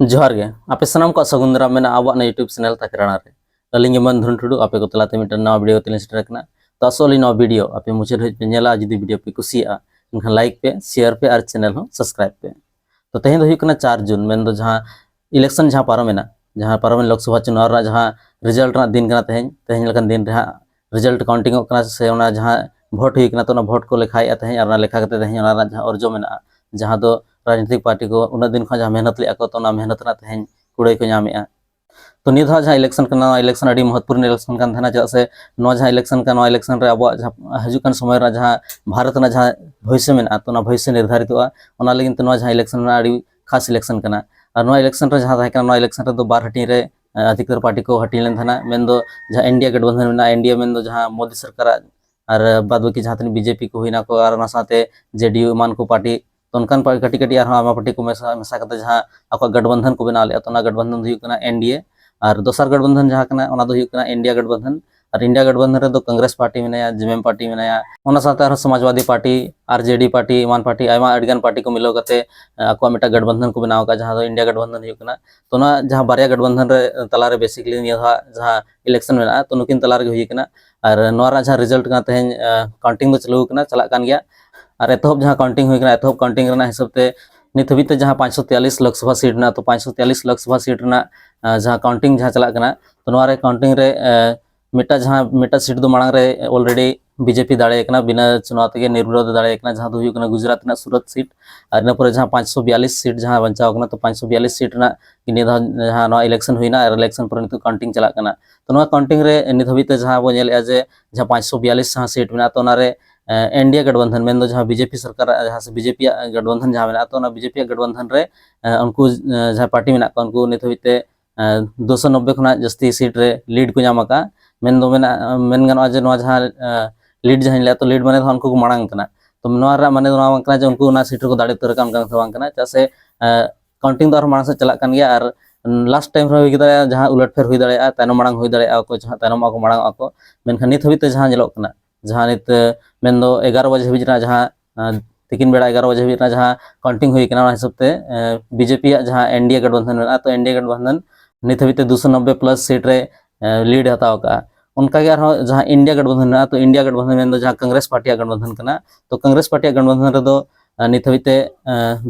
जोहार गे आपे सनाम को सगुंदरा में अब यूट्यूब चैनल तकराना रे अलिंग मन धुन टुडू आपे को तलाते मिटर नवा वीडियो तेल सेटर कना तो असली नवा वीडियो आपे मुझे पे नेला जदी वीडियो पे कुसिया इनखान लाइक पे शेयर पे और चैनल हो सब्सक्राइब पे तो तेहें दो हुई 4 जून में दो जहां इलेक्शन जहां पारमेना जहां पारमेन लोकसभा चुनाव जहां रिजल्ट दिन कना तेहें तेहें लकन दिन रे रिजल्ट काउंटिंग कना से ओना जहां भोट हुई कना तो ना भोट को लेखाया तेहें और लेखा करते तेहें ओना जहां अर्जो मेना जहां दो राजनीतिक पार्टी को उन दिन खा जहां मेहनत लिया को तो ना मेहनत ना तेहें कुड़े को नामेआ तो नित जहां इलेक्शन करना इलेक्शन अड़ी महत्वपूर्ण इलेक्शन कान थाना चेदा से नो जहां इलेक्शन का नो इलेक्शन रे अब हजुकान समय रा जहां भारत ना जहां भविष्य मेना तो ना भविष्य निर्धारित होआ ओना लेकिन तो नो जहां इलेक्शन ना अड़ी खास इलेक्शन करना और नो इलेक्शन रे जहां था नो इलेक्शन रे दो बार हटी रे अधिकतर पार्टी को हटी लेन थाना मेन दो जहां इंडिया गठबंधन मेना इंडिया मेन दो जहां मोदी सरकार और बाद बाकी जहां तनी बीजेपी को हुईना को और ना साथे जेडीयू मान को पार्टी तो उनकान कटी कटी और आमा पार्टी को मेसा करते जहां आपका गठबंधन को बना लिया तो ना गठबंधन हुई कना एनडीए और दोसर गठबंधन जहां कना ओना दो हुई कना इंडिया गठबंधन और इंडिया गठबंधन रे दो कांग्रेस पार्टी मेनाया जेएमएम पार्टी मेनाया ओना साथे और समाजवादी पार्टी आरजेडी पार्टी मान पार्टी आयमा अडगान पार्टी को मिलो कते आको मेटा गठबंधन को बनाव का जहां दो इंडिया गठबंधन हुई कना तो ना जहां बारिया गठबंधन रे तला रे बेसिकली निया जहां इलेक्शन मेना तो नुकिन तला रे हुई कना और नोरा जहां रिजल्ट का तेहें काउंटिंग दो चलू कना चला कान गया और एतहब जहां काउंटिंग हुई कना एतहब काउंटिंग रना हिसाब ते नित हबीते जहां 543 लोकसभा सीट ना तो 543 लोकसभा सीट ना जहां काउंटिंग जहां चला कना तो नोरा रे काउंटिंग रे मिटा सीट दो मांग रे ऑलरेडी बीजेपी दाड़े कना बिना चुनाव ते निर्विरोध दाड़े कना जहां दो हुई कना गुजरात ना सूरत सीट और ना जहां 542 सीट जहां बंचाव कना तो 542 सीट ना निधा जहां नो इलेक्शन हुईना और इलेक्शन पर नित काउंटिंग चला कना तो नो काउंटिंग रे नित हबीते जहां बो नेल जे जहां 542 जहां सीट मेना तो ना रे इंडिया गठबंधन में जहां बीजेपी सरकार जहां से बीजेपी गठबंधन जहां मेना तो ना बीजेपी गठबंधन रे उनको जहां पार्टी मेना उनको नित हबीते 290 खना जस्ती सीट रे लीड को नामका मेन दो मेन गनो जे नो जहां लीड जहां ले तो लीड माने उनको को मांग कना तो नोआ रा माने नोआ कना जे उनको ना सीट को दाड़े तर काम काम बांग कना जैसे काउंटिंग दो मांग से चला कान गया और लास्ट टाइम रे हुई दाड़े जहां उलट फेर हुई दाड़े तानो मांग हुई दाड़े को जहां तानो को मांग को मेनखान नित हबीते जहां जेलोक कना जहां नित मेन दो 11 बजे हबी जहां तिकिन बेड़ा 11 बजे हबी जहां काउंटिंग हुई कना हिसाब ते बीजेपी जहां एनडीए गठबंधन मेना तो एनडीए गठबंधन नित हबीते 290 प्लस सीट रे लीड हताव का उनका जहां इंडिया गठबंधन मेना तो इंडिया गठबंधन में जहां कांग्रेस पार्टी गठबंधन कना तो कांग्रेस पार्टी गठबंधन रे दो नित हबीते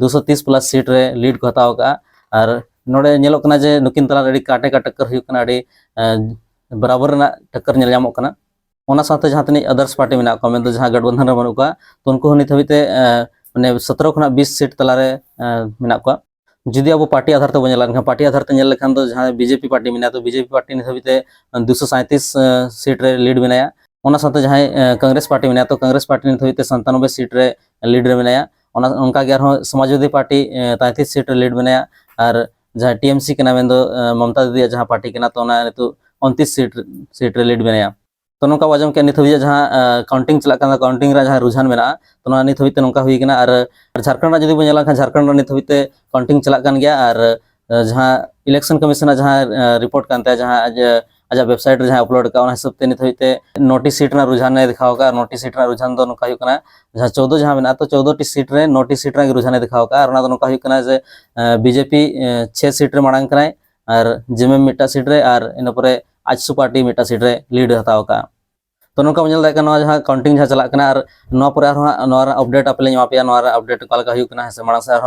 230 प्लस सीट रे लीड को हताव का और नोडे नेलोक कना जे नुकिन तला रे काटे का टक्कर हुई कना अड़ी बराबर ना टक्कर नेल जामोक कना ओना साथे जहां तनी अदर्स पार्टी मेना को में जहां गठबंधन रे बनु का तो उनको नित हबीते माने 17 खना 20 सीट तला रे मेना को जुदी अब पार्टी आधार ते बनेला पार्टी आधार ते लेखान तो जहां बीजेपी पार्टी मेना तो बीजेपी पार्टी नित हबीते 237 सीट रे लीड मेनाया ओना साथे जहां कांग्रेस पार्टी मेना तो कांग्रेस पार्टी नित हबीते 97 सीट रे लीड रे मेनाया ओना उनका गे आरो समाजवादी पार्टी 33 सीट रे लीड मेनाया और जहां टीएमसी कना में दो ममता दीदी जहां पार्टी कना तो ओना नितो 29 सीट रे लीड मेनाया तो नौका वजम के नित हबी जहां काउंटिंग चला काउंटिंग रा जहां रुझान मेना तो ना नित हबीते नौका हुई कना और झारखंड जदी बो नेला झारखंड रा नित हबीते काउंटिंग चला कान गया और जहां इलेक्शन कमीशन जहां रिपोर्ट कानते जहां आजा वेबसाइट रे जहां अपलोड का हिसाब ते नित हबीते नोटिस सीट ना रुझान ने दिखाव का नोटिस सीट ना रुझान दो नौका हुई कना जहां 14 जहां मेना तो 14 टी सीट रे नोटिस सीट रा रुझान ने दिखाव का और ना नौका हुई कना जे बीजेपी 6 सीट रे मांग कना और जेएमएम मिटा सीट रे और इन परे आजसू पार्टी मिटा सीट रे लीड हताव का तो नौका नेल दाय का जहां काउंटिंग जहां चला कना और नो पर अपडेट अपले पे अपडेट का हुई कना से मांग से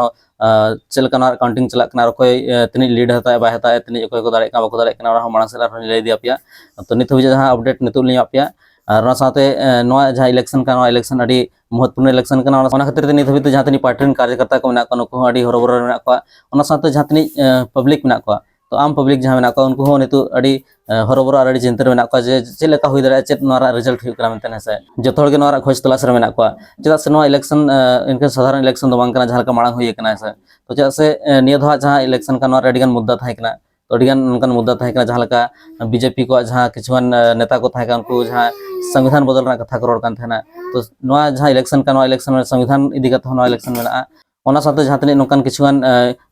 चलका काउंटिंग चला कना कोई तनी लीड हता बाय हता तनी कोई को दाड़े का बाको दाड़े कना मांग से लay दिया पे तो नित हबी जहां अपडेट नित लिया पे और साथे जहां इलेक्शन का इलेक्शन अड़ी महत्वपूर्ण इलेक्शन का खातिर नित हबी जहां तनी पार्टी कार्यकर्ता को मेना को नको अड़ी हरबर मेना को साथे जहां तनी पब्लिक मेना को तो आम पब्लिक जहां मेना को उनको नित अड़ी हरबर और अड़ी चिंता मेना को जे चेलेका हुई दाड़े चेत नोरा रिजल्ट हुई कना मेनते से जतो हर गे नोरा खोज तलाश रे मेना को चेदा से नो इलेक्शन इनके साधारण इलेक्शन दो बांग कना जहां का मांग हुई कना से तो चेदा से निया दो जहां इलेक्शन का नोरा अड़ीगान मुद्दा थाय कना तो अड़ीगान उनकान मुद्दा थाय कना जहां का बीजेपी को जहां किछुआन नेता को थाय उनको जहां संविधान बदल रा कथा को रोड कान थाना तो नोआ जहां इलेक्शन का नोआ इलेक्शन में संविधान इदी कथा नोआ इलेक्शन मेना ओना साथे जहां तनी नोकान किछुआन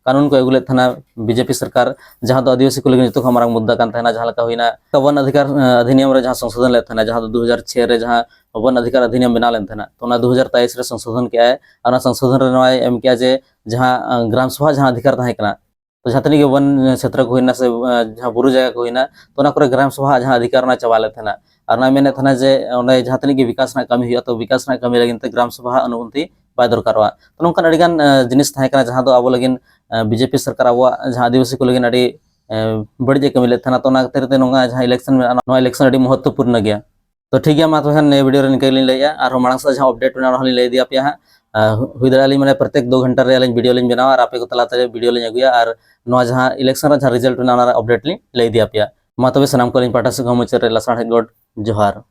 कानून को एगुले थाना बीजेपी सरकार जहां दो आदिवासी को लेकिन जतो मारंग मुद्दा कान थाना जहां का हुईना वन अधिकार अधिनियम रे जहां संशोधन ले थाना जहां 2006 रे जहां वन अधिकार अधिनियम बना लेन थाना तो 2023 रे संशोधन किया है और संशोधन रे नोआ एम किया जे जहां ग्राम सभा जहां अधिकार थाहे कना तो जहाँ तनिक वन क्षेत्र को होना से जहाँ बुरु जगह को होना तो ना करे ग्राम सभा जहाँ अधिकार ना चबा लेते ना और ना मेने थाना जे ओने जहाँ तनिक विकास ना कमी हुआ तो विकास ना कमी लगिन ते ग्राम सभा अनुमति बाय दरकारवा तो नोंकान अडिगान जिनिस थाहे कना जहाँ दो आबो लगिन बीजेपी सरकार आबो जहाँ आदिवासी को लगिन अडी बड़ी कमी ले थाना तो ना तेरे नोंगा जहाँ इलेक्शन में नो इलेक्शन अडी महत्वपूर्ण गया तो ठीक है मा तो ने वीडियो रे निकल लैया और मांग से जहाँ अपडेट में ना लay दिया पे हुई दाली मैंने प्रत्येक 2 घंटा रे वीडियो लिंग बनावा और आपे को तलाते वीडियो लिंग अगुया और नवा जहाँ इलेक्शन जहाँ रिजल्ट ना अपडेट लिंग लay दिया पे मा तबे सनाम को लिंग पाटा से मुचारे लसाण गॉड जोहार।